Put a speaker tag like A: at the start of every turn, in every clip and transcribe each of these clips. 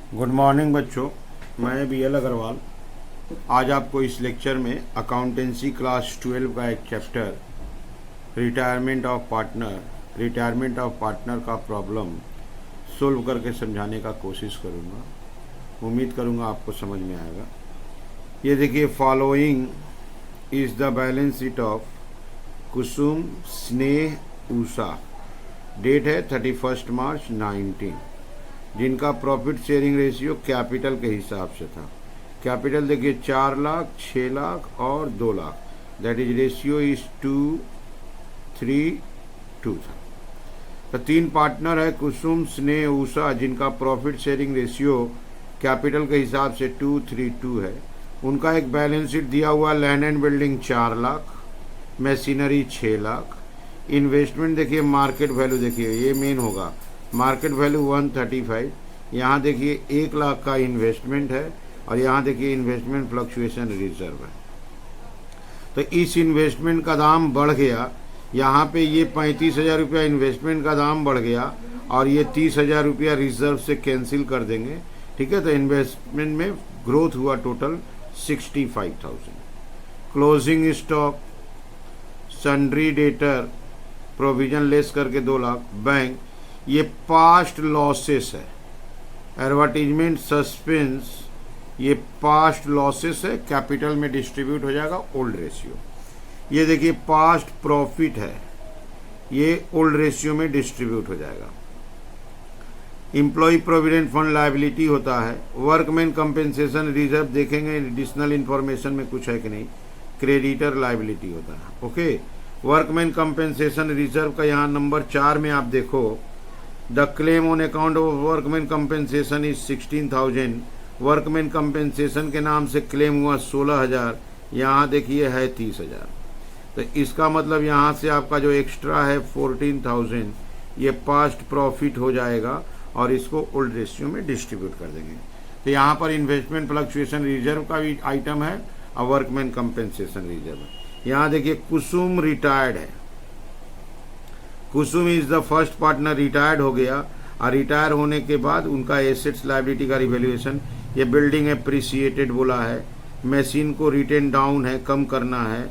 A: Good morning बच्चों, मैं B L Agarwal. आज आपको इस लेक्चर में अकाउंटेंसी क्लास 12 का एक चैप्टर रिटायरमेंट ऑफ पार्टनर का प्रॉब्लम सोल्व करके समझाने का कोशिश करूँगा। उम्मीद करूँगा आपको समझ में आएगा। ये देखिए, following is the balance sheet of Kusum Sneh Usha. Date है 31 मार्च 19, जिनका प्रॉफिट शेयरिंग रेशियो कैपिटल के हिसाब से था। कैपिटल देखिए 4 लाख, 6 लाख और 2 lakh, that is ratio is 2:3:2 था। तो 3 पार्टनर है, कुसुम स्नेह उषा, जिनका प्रॉफिट शेयरिंग रेशियो कैपिटल के हिसाब से 2:3:2 है। उनका एक बैलेंस शीट दिया हुआ, land and building 4 lakh, machinery 6 lakh, investment देखिए, मार्केट वैल्यू देखिए, ये मेन होगा, मार्केट वैल्यू 135। यहाँ देखिए 1 लाख का इन्वेस्टमेंट है और यहाँ देखिए इन्वेस्टमेंट फ्लक्चुएशन रिजर्व है। तो इस इन्वेस्टमेंट का दाम बढ़ गया, यहाँ पे ये 35,000 रुपया इन्वेस्टमेंट का दाम बढ़ गया और ये 30,000 रुपया रिजर्व से कैंसिल कर देंगे। ठीक है, तो इन्वेस्टमेंट में ग्रोथ हुआ total 65,000। Closing stock, sundry debtor, provision less करके 2 लाख, बैंक, ये पास्ट लॉसेस है। एडवर्टीजमेंट सस्पेंस, ये पास्ट लॉसेस है, कैपिटल में डिस्ट्रीब्यूट हो जाएगा ओल्ड रेशियो। ये देखिए पास्ट प्रॉफिट है, ये ओल्ड रेशियो में डिस्ट्रीब्यूट हो जाएगा। एम्प्लॉय प्रोविडेंट फंड लायबिलिटी होता है। वर्कमैन कंपेंसेशन रिजर्व देखेंगे एडिशनल इंफॉर्मेशन में कुछ है कि नहीं। क्रेडिटर लायबिलिटी होता है। ओके, वर्कमैन कंपेंसेशन रिजर्व का यहाँ नंबर 4 में आप देखो, the claim on account of workman compensation is 16,000। Workman compensation के नाम से क्लेम हुआ 16,000, यहाँ देखिए है 30,000। तो इसका मतलब यहाँ से आपका जो एक्स्ट्रा है 14,000, ये पास्ट प्रॉफिट हो जाएगा और इसको ओल्ड रेशियो में डिस्ट्रीब्यूट कर देंगे। तो यहाँ पर इन्वेस्टमेंट फ्लक्चुएशन रिजर्व का भी आइटम है और वर्कमैन कंपेंसेशन रिजर्व। यहाँ देखिए कुसुम रिटायर्ड है। Kusum is the first partner, retired हो गया और रिटायर होने के बाद उनका एसेट्स लायबिलिटी का रिवैल्यूएशन, ये बिल्डिंग एप्रिसिएटेड बोला है, मशीन को रिटेन डाउन है, कम करना है।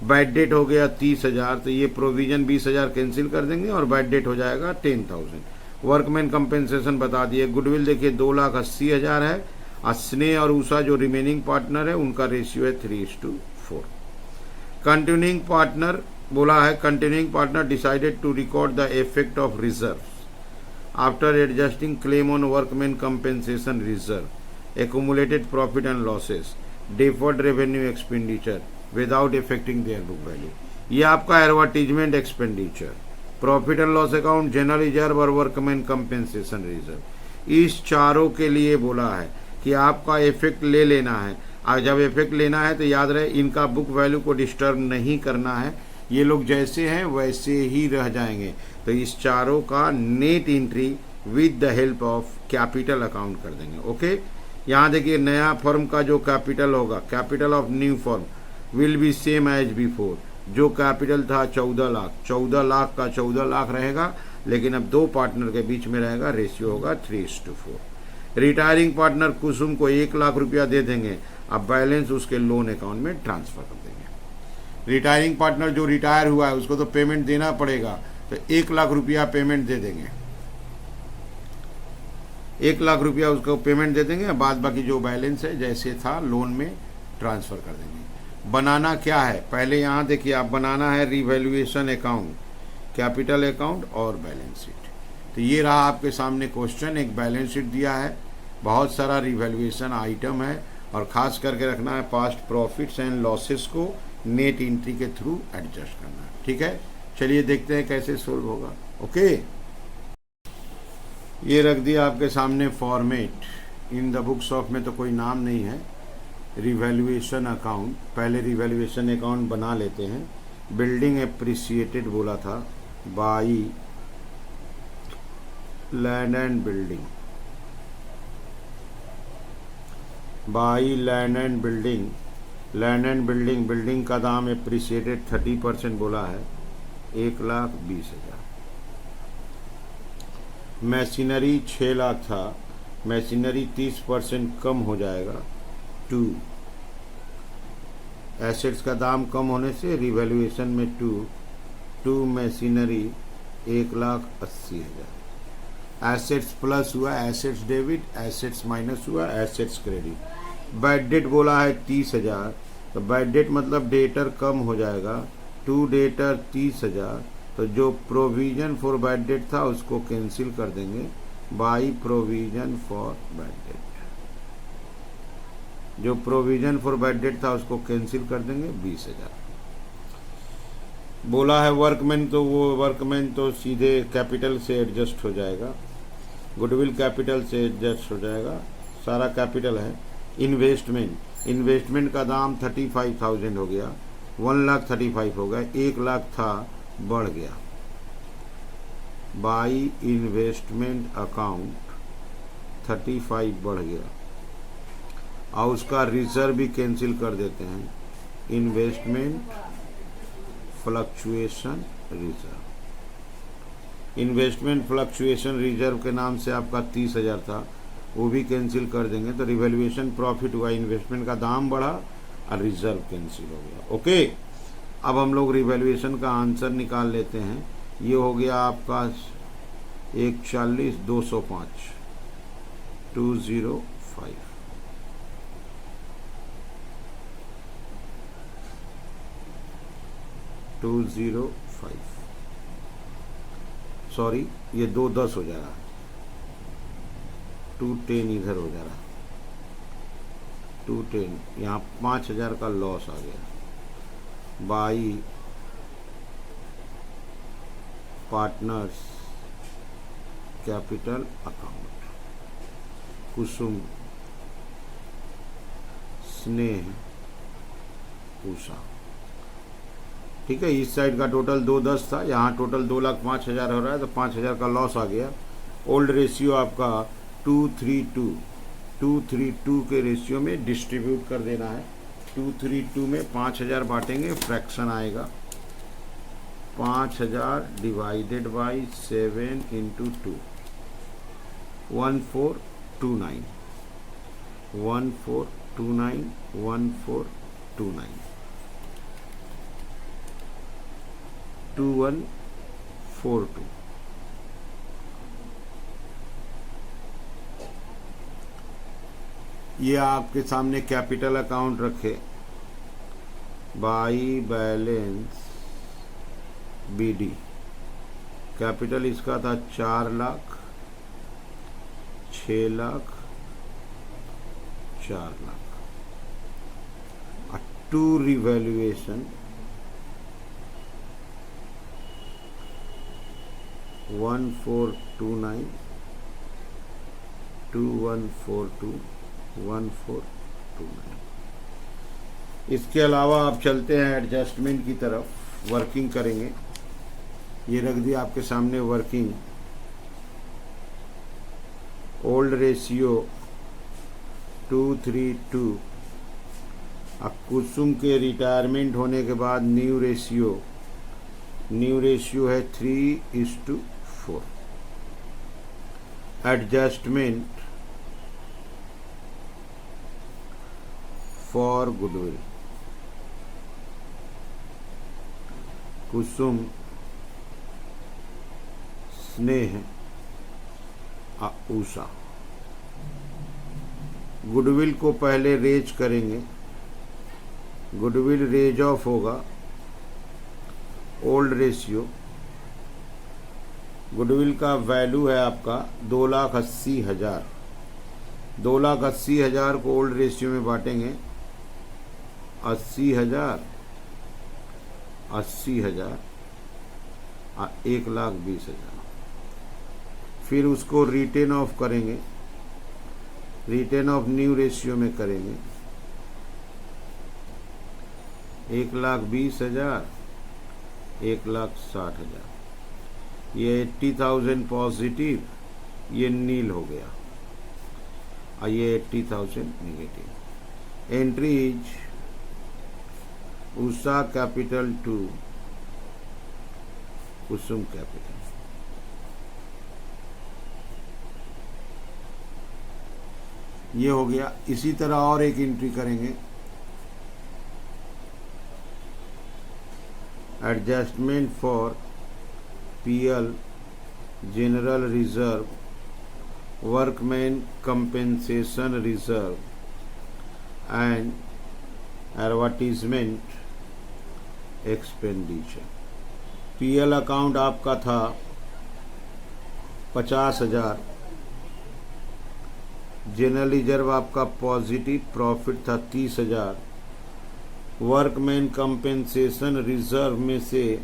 A: बैड डेट हो गया 30,000, तो ये प्रोविजन 20,000 कैंसिल कर देंगे और बैड डेट हो जाएगा 10,000। वर्कमैन कंपेंसेशन बता दिए। गुडविल देखिए 2,80,000 है और स्नेह और उषा जो रिमेनिंग पार्टनर है उनका रेशियो है 3:4। कंटिन्यूइंग पार्टनर बोला है, continuing partner decided to record the effect of reserve after adjusting claim on workman compensation reserve, accumulated profit and losses, deferred revenue expenditure without affecting their book value। ये आपका advertisement expenditure, profit and loss account, general reserve और workman compensation reserve, इस चारों के लिए बोला है कि आपका इफेक्ट ले लेना है। और जब इफेक्ट लेना है तो याद रहे इनका बुक वैल्यू को डिस्टर्ब नहीं करना है, ये लोग जैसे हैं वैसे ही रह जाएंगे। तो इस चारों का net entry with the help of capital account कर देंगे। ओके, यहाँ देखिए नया फर्म का जो कैपिटल होगा, capital of new firm will be same as before. जो कैपिटल था 14 लाख, 14 लाख का 14 लाख रहेगा, लेकिन अब 2 पार्टनर के बीच में रहेगा, रेशियो होगा 3:4। रिटायरिंग पार्टनर कुसुम को 1 लाख रुपया दे देंगे, अब बैलेंस उसके लोन अकाउंट में ट्रांसफर कर देंगे। रिटायरिंग पार्टनर जो रिटायर हुआ है उसको तो पेमेंट देना पड़ेगा, तो 1 लाख रुपया पेमेंट दे देंगे, 1 लाख रुपया उसको पेमेंट दे देंगे। बाद बाकी जो बैलेंस है जैसे था लोन में ट्रांसफ़र कर देंगे। बनाना क्या है, पहले यहाँ देखिए आप, बनाना है रिवैल्यूएशन अकाउंट, कैपिटल अकाउंट और बैलेंस शीट। तो ये रहा आपके सामने क्वेश्चन, एक बैलेंस शीट दिया है, बहुत सारा रिवैल्यूएशन आइटम है और ख़ास करके रखना है पास्ट प्रॉफिट्स एंड लॉसेस को नेट एंट्री के थ्रू एडजस्ट करना है। ठीक है, चलिए देखते हैं कैसे सोल्व होगा। ओके, ये रख दिया आपके सामने format. In the books of में तो कोई नाम नहीं है। रिवैल्यूएशन अकाउंट, पहले रिवैल्यूएशन अकाउंट बना लेते हैं। बिल्डिंग एप्रिसिएटेड बोला था by land and building, by land and building, land and building, building का दाम एप्रिसिएटेड 30% बोला है, 1,20,000। मशीनरी 6 लाख था, मशीनरी 30% कम हो जाएगा टू, एसेट्स का दाम कम होने से रिवैल्यूएशन में टू मशीनरी 1,80,000। एसेट्स प्लस हुआ, एसेट्स डेबिट, एसेट्स माइनस हुआ, एसेट्स क्रेडिट। बैड डेट बोला है 30,000, तो बैड डेट मतलब डेटर कम हो जाएगा, टू डेटर 30,000, तो जो प्रोविजन फॉर बैड डेट था उसको कैंसिल कर देंगे by provision for bad debt. जो प्रोविजन फॉर बैड डेट था उसको कैंसिल कर देंगे 20,000। बोला है वर्कमैन, तो वो वर्कमैन तो सीधे कैपिटल से एडजस्ट हो जाएगा, गुडविल कैपिटल से एडजस्ट हो जाएगा, सारा कैपिटल है। इन्वेस्टमेंट का दाम 35,000 हो गया, 1,35,000 हो गया, 1,00,000 था बढ़ गया, बाई इन्वेस्टमेंट अकाउंट 35 बढ़ गया, और उसका रिजर्व भी कैंसिल कर देते हैं, investment fluctuation reserve. Investment fluctuation reserve के नाम से आपका 30,000 था, वो भी कैंसिल कर देंगे, तो रिवैल्यूएशन प्रॉफिट हुआ, इन्वेस्टमेंट का दाम बढ़ा और रिजर्व कैंसिल हो गया। ओके, अब हम लोग रिवैल्यूएशन का आंसर निकाल लेते हैं। ये हो गया आपका 140,205 205। सॉरी, ये 210 हो जा रहा है, 210 इधर हो जा रहा है, 210, यहाँ 5,000 का लॉस आ गया बाई पार्टनर्स कैपिटल अकाउंट, कुसुम, स्नेह, उषा। ठीक है, इस साइड का टोटल 210 था, यहाँ टोटल 2,05,000 हो रहा है, तो 5,000 का लॉस आ गया। ओल्ड रेशियो आपका 232 के रेशियो में डिस्ट्रीब्यूट कर देना है। 232 में 5,000 बांटेंगे, फ्रैक्शन आएगा 5,000 डिवाइडेड बाई 7 इंटू 2, 1429 1429 1429 2142। ये आपके सामने कैपिटल अकाउंट रखे, बाई बैलेंस बीडी। कैपिटल इसका था 4 लाख, 6 लाख, 4 लाख। To revaluation 1429 2142 1429। इसके अलावा आप चलते हैं एडजस्टमेंट की तरफ, वर्किंग करेंगे। ये रख दिया आपके सामने वर्किंग। ओल्ड रेशियो 232, अब कुसुम के रिटायरमेंट होने के बाद न्यू रेशियो है 3:4। Adjustment for goodwill, Kusum, Sneh, Usha. Goodwill को पहले रेज करेंगे, गुडविल रेज ऑफ होगा। ओल्ड रेशियो, गुडविल का वैल्यू है आपका 2,80,000। 2,80,000 को ओल्ड रेशियो में बांटेंगे, 80,000 80,000 और 1,20,000। फिर उसको रिटेन ऑफ करेंगे, रिटेन ऑफ न्यू रेशियो में करेंगे, 1,20,000 1,60,000। ये 80,000 पॉजिटिव, ये नील हो गया, और ये 80,000 negative. Entries Usha capital to Kusum capital. ये हो गया। इसी तरह और एक एंट्री करेंगे, adjustment for PL general reserve, workman compensation reserve and advertisement expenditure. PL account आपका था 50,000, जनरल रिजर्व आपका पॉजिटिव प्रॉफिट था 30,000, वर्कमैन कंपेंसेशन रिजर्व में से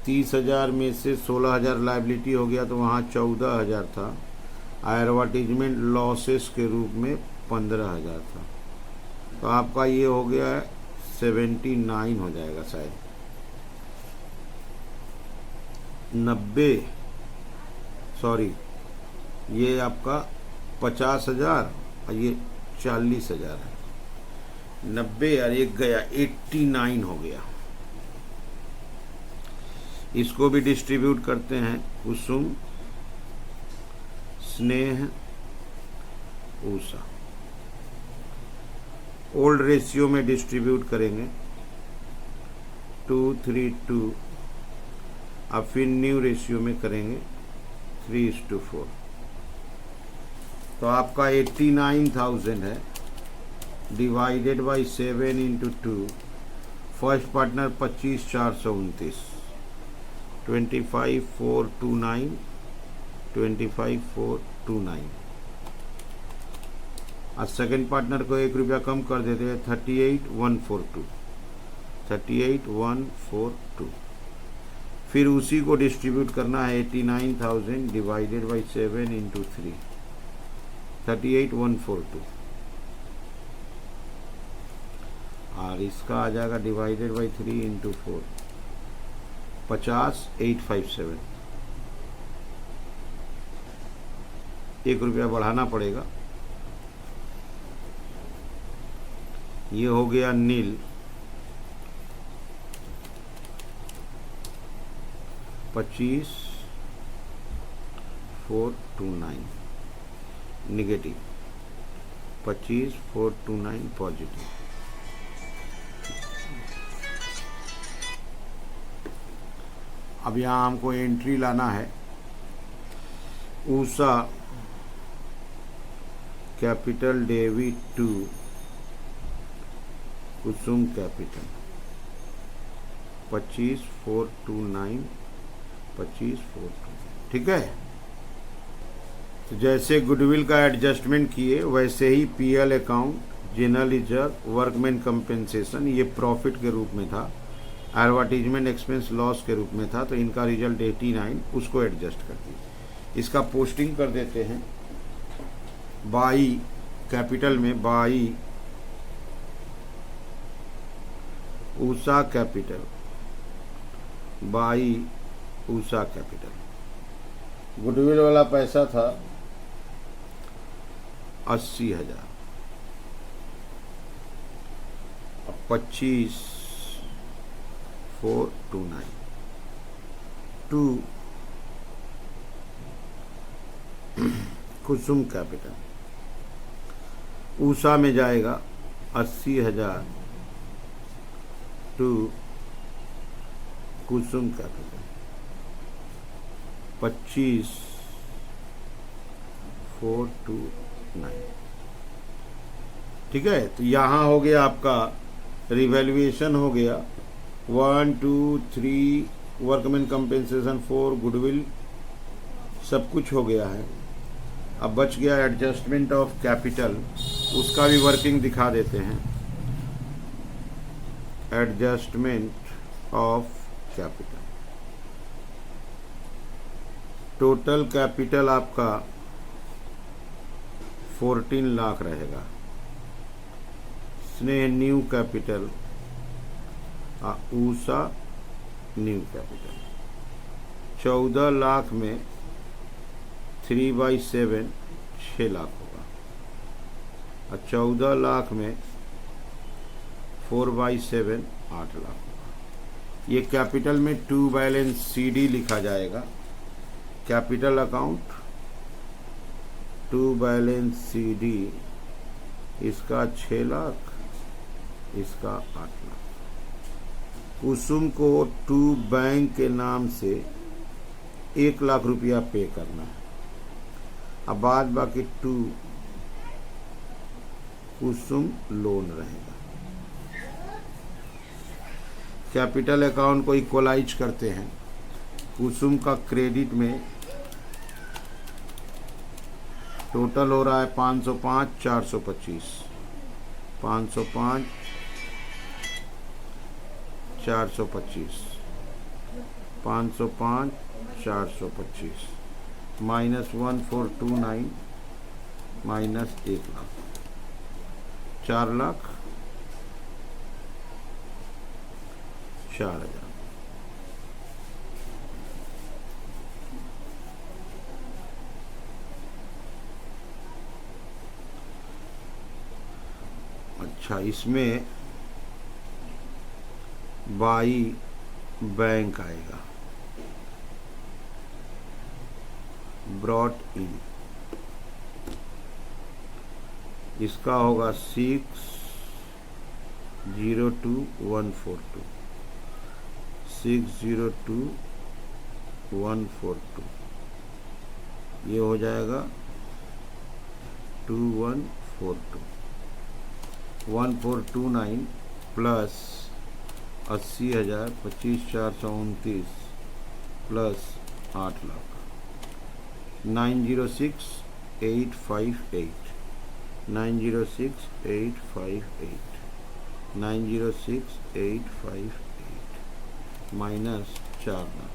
A: 30,000 में से 16,000 लायबिलिटी हो गया तो वहाँ 14,000 था, एडवर्टीजमेंट लॉसेस के रूप में 15,000 था। तो आपका ये हो गया है 79 हो जाएगा शायद, 90, सॉरी ये आपका 50,000 और ये 40,000 है, 90 और एक गया 89 हो गया। इसको भी डिस्ट्रीब्यूट करते हैं, कुसुम, स्नेह, ऊषा। ओल्ड रेशियो में डिस्ट्रीब्यूट करेंगे 2, 3, 2। अब फिर न्यू रेशियो में करेंगे 3:4। तो आपका 89,000 है, divided by 7 into 2। First partner 25,429, 25,429, 25,429। आज सेकेंड पार्टनर को 1 रुपया कम कर देते हैं, 38,142, 38,142। फिर उसी को डिस्ट्रीब्यूट करना है 89,000 डिवाइडेड बाई 7 इंटू 3, 38,142। और इसका आ जाएगा डिवाइडेड बाई 3 इंटू 4, 50,857। 1 रुपया बढ़ाना पड़ेगा। ये हो गया नील, 25,429 निगेटिव, 25,429 पॉजिटिव। अब यहाँ हमको एंट्री लाना है, Usha capital debit to Kusum capital, 25,429, 25,429। ठीक है। तो जैसे गुडविल का एडजस्टमेंट किए वैसे ही PL account, general reserve, workman compensation ये प्रॉफिट के रूप में था, एडवर्टीजमेंट एक्सपेंस लॉस के रूप में था, तो इनका रिजल्ट 89, उसको एडजस्ट कर दिए। इसका पोस्टिंग कर देते हैं बाई कैपिटल में, by Usha capital, by Usha capital. Goodwill वाला पैसा था 80,000, 25,429 टू कुसुम कैपिटल। ऊषा में जाएगा 80,000 टू कुसुम कैपिटल, 25,429। ठीक है। तो यहाँ हो गया आपका रिवैल्यूएशन हो गया 1, 2, 3, वर्कमैन कंपेंसेशन 4, गुडविल सब कुछ हो गया है। अब बच गया एडजस्टमेंट ऑफ कैपिटल, उसका भी वर्किंग दिखा देते हैं। Adjustment of capital, total capital आपका 14 लाख रहेगा। स्नेह new capital, Usha new capital, 14 lakh में 3/7 6 लाख होगा, और 14 लाख में 4/7 8 लाख होगा। ये कैपिटल में टू बैलेंस CD लिखा जाएगा, capital account to balance CD इसका 6 लाख, इसका 8 लाख। कुसुम को टू बैंक के नाम से 1 लाख रुपया पे करना है। अब बाद बाकी टू कुसुम लोन रहेगा। कैपिटल अकाउंट को इक्वलाइज करते हैं। कुसुम का क्रेडिट में टोटल हो रहा है 505 425, 505 425, 505 425 माइनस 1429 माइनस 1 लाख, 4 लाख 4,000। अच्छा, इसमें बाई बैंक आएगा, ब्रॉट इन, इसका होगा 602142, 602142, ये हो जाएगा 2142, 1429 plus 80,000, 25,429 plus 8 lakh, 906,858, 906,858, 906,858 minus 4 lakh,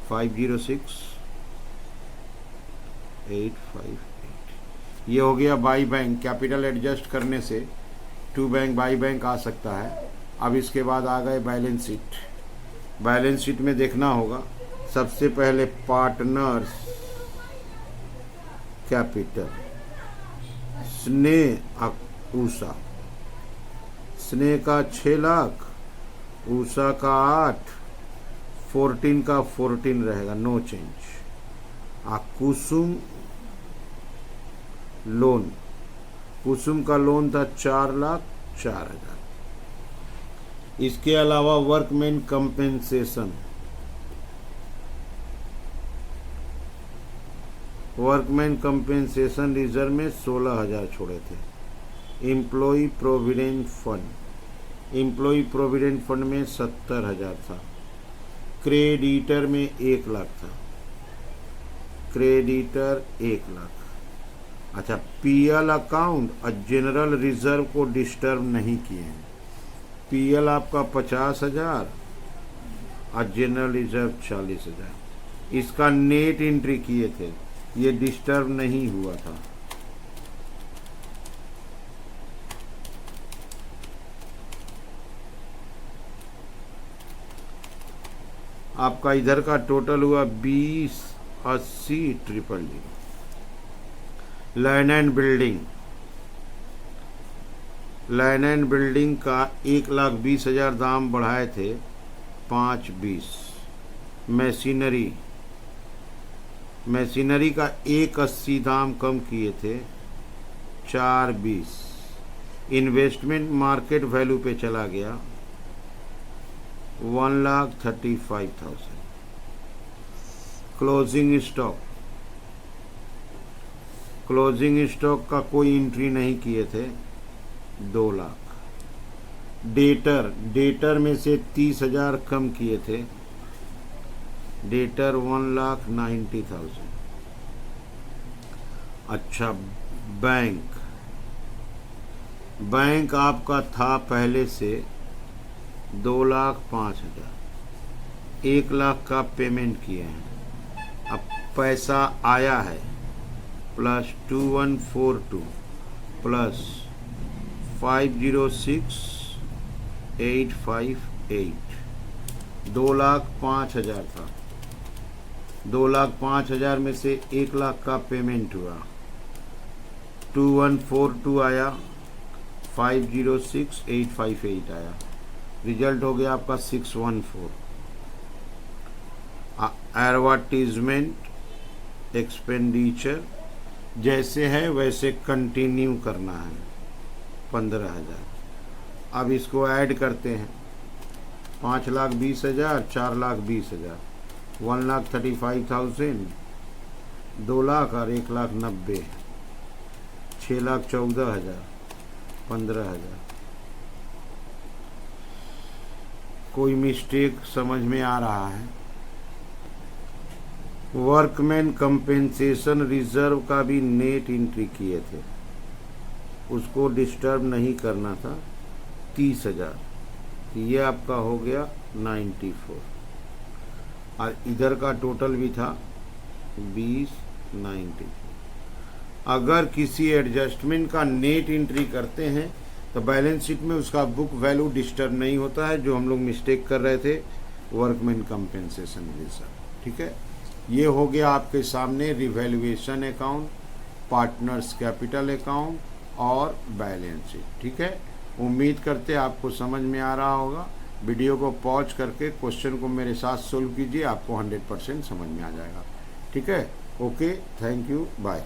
A: 506,858। ये हो गया बाई बैंक। कैपिटल एडजस्ट करने से टू बैंक बाई बैंक आ सकता है। अब इसके बाद आ गए बैलेंस शीट। बैलेंस शीट में देखना होगा सबसे पहले पार्टनर्स कैपिटल, स्नेह उषा, स्नेह का 6 लाख, उषा का 8, 14 का 14 रहेगा, no change. Kusum loan, Kusum का लोन था 4,04,000। इसके अलावा workman compensation, workman compensation reserve में 16,000 छोड़े थे। Employee provident fund, employee provident fund में 70,000 था। क्रेडिटर में 1 लाख था, क्रेडिटर 1 लाख। अच्छा, पीएल अकाउंट और जनरल रिजर्व को डिस्टर्ब नहीं किए हैं। पीएल आपका 50,000 और जनरल रिजर्व 40,000, इसका नेट एंट्री किए थे, ये डिस्टर्ब नहीं हुआ था। आपका इधर का टोटल हुआ 20,80,000। Land and building, land and building का 1,20,000 दाम बढ़ाए थे 5,20। मशीनरी, मशीनरी का 1,80 दाम कम किए थे 4,20। इन्वेस्टमेंट मार्केट वैल्यू पे चला गया 1,35,000। क्लोजिंग स्टॉक, क्लोजिंग स्टॉक का कोई एंट्री नहीं किए थे 2 लाख। डेटर, डेटर में से 30,000 कम किए थे, डेटर 1,90,000। अच्छा, बैंक, बैंक आपका था पहले से 2,05,000, 1 लाख का पेमेंट किए हैं। अब पैसा आया है प्लस 2142 प्लस 506,858, 2,05,000 था। 2,05,000 में से 1 लाख का पेमेंट हुआ, 2142 आया, 506,858 आया, रिजल्ट हो गया आपका 614। एडवर्टीजमेंट एक्सपेंडिचर जैसे है वैसे कंटिन्यू करना है 15,000। अब इसको ऐड करते हैं 5,20,000, 4,20,000, 1,35,000, 2 लाख और 1,90,000, 6,14,000, 15,000। कोई मिस्टेक समझ में आ रहा है? वर्कमैन कंपेंसेशन रिजर्व का भी नेट एंट्री किए थे, उसको डिस्टर्ब नहीं करना था। 30,000, ये आपका हो गया 94, और इधर का टोटल भी था 20,94। अगर किसी एडजस्टमेंट का नेट एंट्री करते हैं तो बैलेंस शीट में उसका बुक वैल्यू डिस्टर्ब नहीं होता है, जो हम लोग मिस्टेक कर रहे थे वर्कमैन कंपेंसेशन रिजर्व। ठीक है, ये हो गया आपके सामने revaluation account, partners capital account और बैलेंस शीट। ठीक है, उम्मीद करते आपको समझ में आ रहा होगा। वीडियो को पॉज करके क्वेश्चन को मेरे साथ सोल्व कीजिए, आपको 100% समझ में आ जाएगा। ठीक है, ओके, थैंक यू, बाय।